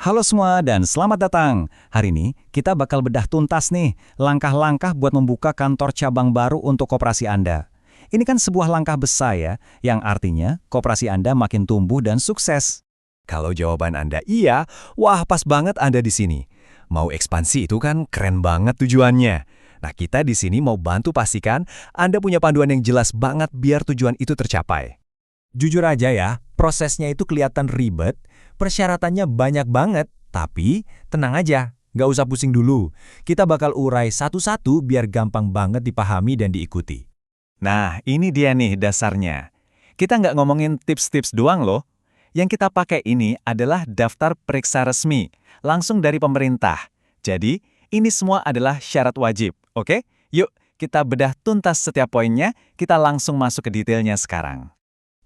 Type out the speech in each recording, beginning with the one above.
Halo semua dan selamat datang. Hari ini kita bakal bedah tuntas nih langkah-langkah buat membuka kantor cabang baru untuk koperasi Anda. Ini kan sebuah langkah besar ya, yang artinya koperasi Anda makin tumbuh dan sukses. Kalau jawaban Anda iya, wah pas banget Anda di sini. Mau ekspansi itu kan keren banget tujuannya. Nah, kita di sini mau bantu pastikan Anda punya panduan yang jelas banget biar tujuan itu tercapai. Jujur aja ya, prosesnya itu kelihatan ribet, persyaratannya banyak banget, tapi tenang aja, nggak usah pusing dulu. Kita bakal urai satu-satu biar gampang banget dipahami dan diikuti. Nah, ini dia nih dasarnya. Kita nggak ngomongin tips-tips doang loh. Yang kita pakai ini adalah daftar periksa resmi, langsung dari pemerintah. Jadi, ini semua adalah syarat wajib, oke? Yuk, kita bedah tuntas setiap poinnya, kita langsung masuk ke detailnya sekarang.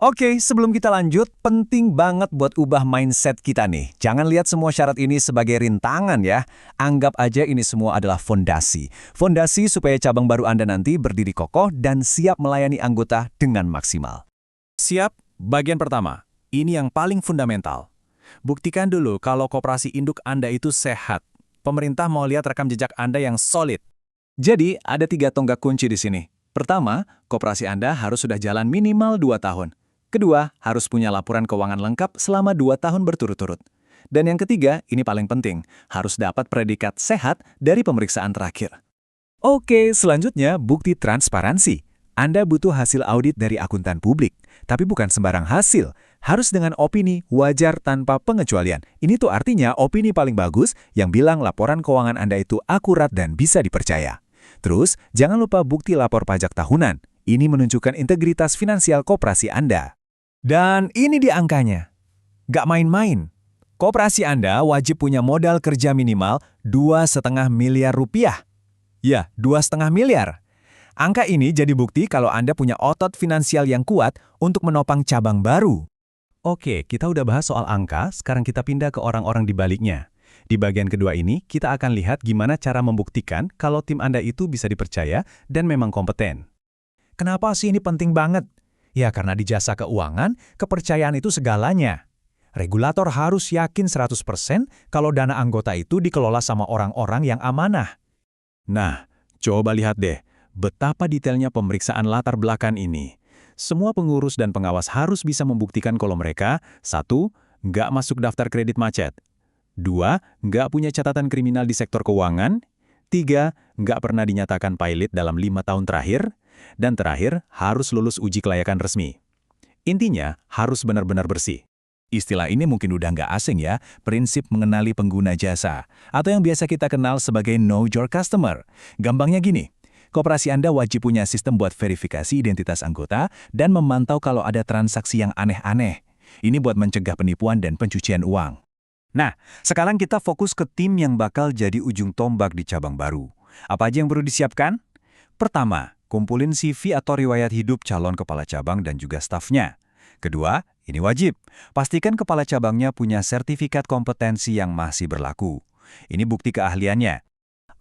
Oke, sebelum kita lanjut, penting banget buat ubah mindset kita nih. Jangan lihat semua syarat ini sebagai rintangan ya. Anggap aja ini semua adalah fondasi. Fondasi supaya cabang baru Anda nanti berdiri kokoh dan siap melayani anggota dengan maksimal. Siap, bagian pertama. Ini yang paling fundamental. Buktikan dulu kalau koperasi induk Anda itu sehat. Pemerintah mau lihat rekam jejak Anda yang solid. Jadi, ada 3 tonggak kunci di sini. Pertama, koperasi Anda harus sudah jalan minimal 2 tahun. Kedua, harus punya laporan keuangan lengkap selama 2 tahun berturut-turut. Dan yang ketiga, ini paling penting, harus dapat predikat sehat dari pemeriksaan terakhir. Oke, selanjutnya bukti transparansi. Anda butuh hasil audit dari akuntan publik, tapi bukan sembarang hasil. Harus dengan opini wajar tanpa pengecualian. Ini tuh artinya opini paling bagus yang bilang laporan keuangan Anda itu akurat dan bisa dipercaya. Terus, jangan lupa bukti lapor pajak tahunan. Ini menunjukkan integritas finansial koperasi Anda. Dan ini dia angkanya. Gak main-main. Koperasi Anda wajib punya modal kerja minimal 2,5 miliar rupiah. Ya, 2,5 miliar. Angka ini jadi bukti kalau Anda punya otot finansial yang kuat untuk menopang cabang baru. Oke, kita udah bahas soal angka, sekarang kita pindah ke orang-orang di baliknya. Di bagian kedua ini, kita akan lihat gimana cara membuktikan kalau tim Anda itu bisa dipercaya dan memang kompeten. Kenapa sih ini penting banget? Ya, karena di jasa keuangan, kepercayaan itu segalanya. Regulator harus yakin 100% kalau dana anggota itu dikelola sama orang-orang yang amanah. Nah, coba lihat deh, betapa detailnya pemeriksaan latar belakang ini. Semua pengurus dan pengawas harus bisa membuktikan kalau mereka, 1. Nggak masuk daftar kredit macet. 2. Nggak punya catatan kriminal di sektor keuangan. 3. Nggak pernah dinyatakan pilot dalam 5 tahun terakhir. Dan terakhir, harus lulus uji kelayakan resmi. Intinya, harus benar-benar bersih. Istilah ini mungkin udah nggak asing ya, prinsip mengenali pengguna jasa. Atau yang biasa kita kenal sebagai Know Your Customer. Gampangnya gini, koperasi Anda wajib punya sistem buat verifikasi identitas anggota dan memantau kalau ada transaksi yang aneh-aneh. Ini buat mencegah penipuan dan pencucian uang. Nah, sekarang kita fokus ke tim yang bakal jadi ujung tombak di cabang baru. Apa aja yang perlu disiapkan? Pertama, kumpulin CV atau riwayat hidup calon kepala cabang dan juga stafnya. Kedua, ini wajib. Pastikan kepala cabangnya punya sertifikat kompetensi yang masih berlaku. Ini bukti keahliannya.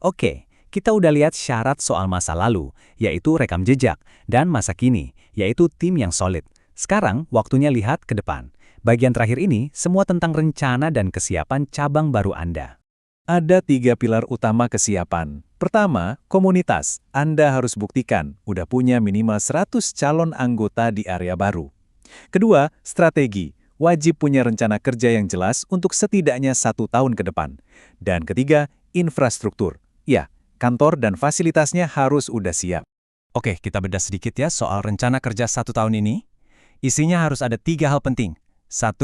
Oke, kita udah lihat syarat soal masa lalu, yaitu rekam jejak, dan masa kini, yaitu tim yang solid. Sekarang, waktunya lihat ke depan. Bagian terakhir ini, semua tentang rencana dan kesiapan cabang baru Anda. Ada 3 pilar utama kesiapan. Pertama, komunitas. Anda harus buktikan udah punya minimal 100 calon anggota di area baru. Kedua, strategi. Wajib punya rencana kerja yang jelas untuk setidaknya 1 tahun ke depan. Dan ketiga, infrastruktur. Ya, kantor dan fasilitasnya harus udah siap. Oke, kita bedah sedikit ya soal rencana kerja 1 tahun ini. Isinya harus ada 3 hal penting. 1.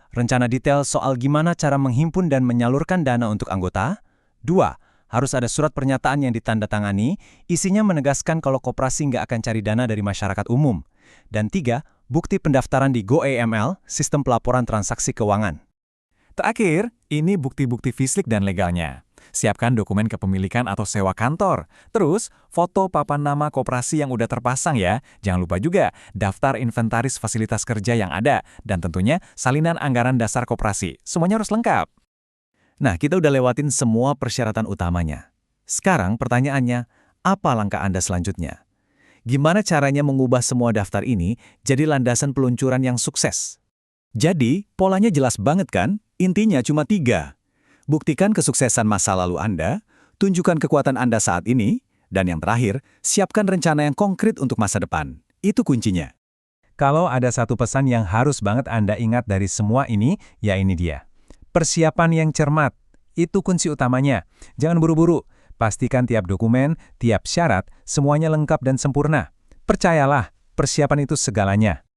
Rencana detail soal gimana cara menghimpun dan menyalurkan dana untuk anggota. 2. Harus ada surat pernyataan yang ditandatangani, isinya menegaskan kalau koperasi nggak akan cari dana dari masyarakat umum. Dan 3. Bukti pendaftaran di GoAML, sistem pelaporan transaksi keuangan. Terakhir, ini bukti-bukti fisik dan legalnya. Siapkan dokumen kepemilikan atau sewa kantor. Terus, foto papan nama koperasi yang udah terpasang ya. Jangan lupa juga daftar inventaris fasilitas kerja yang ada. Dan tentunya salinan anggaran dasar koperasi. Semuanya harus lengkap. Nah, kita udah lewatin semua persyaratan utamanya. Sekarang pertanyaannya, apa langkah Anda selanjutnya? Gimana caranya mengubah semua daftar ini jadi landasan peluncuran yang sukses? Jadi, polanya jelas banget kan? Intinya cuma 3. Buktikan kesuksesan masa lalu Anda, tunjukkan kekuatan Anda saat ini, dan yang terakhir, siapkan rencana yang konkret untuk masa depan. Itu kuncinya. Kalau ada satu pesan yang harus banget Anda ingat dari semua ini, ya ini dia. Persiapan yang cermat, itu kunci utamanya. Jangan buru-buru, pastikan tiap dokumen, tiap syarat, semuanya lengkap dan sempurna. Percayalah, persiapan itu segalanya.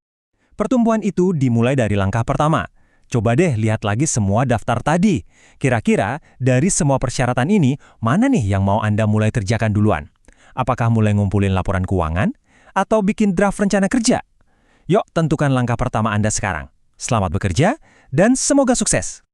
Pertumbuhan itu dimulai dari langkah pertama. Coba deh lihat lagi semua daftar tadi. Kira-kira dari semua persyaratan ini, mana nih yang mau Anda mulai kerjakan duluan? Apakah mulai ngumpulin laporan keuangan? Atau bikin draft rencana kerja? Yuk tentukan langkah pertama Anda sekarang. Selamat bekerja, dan semoga sukses!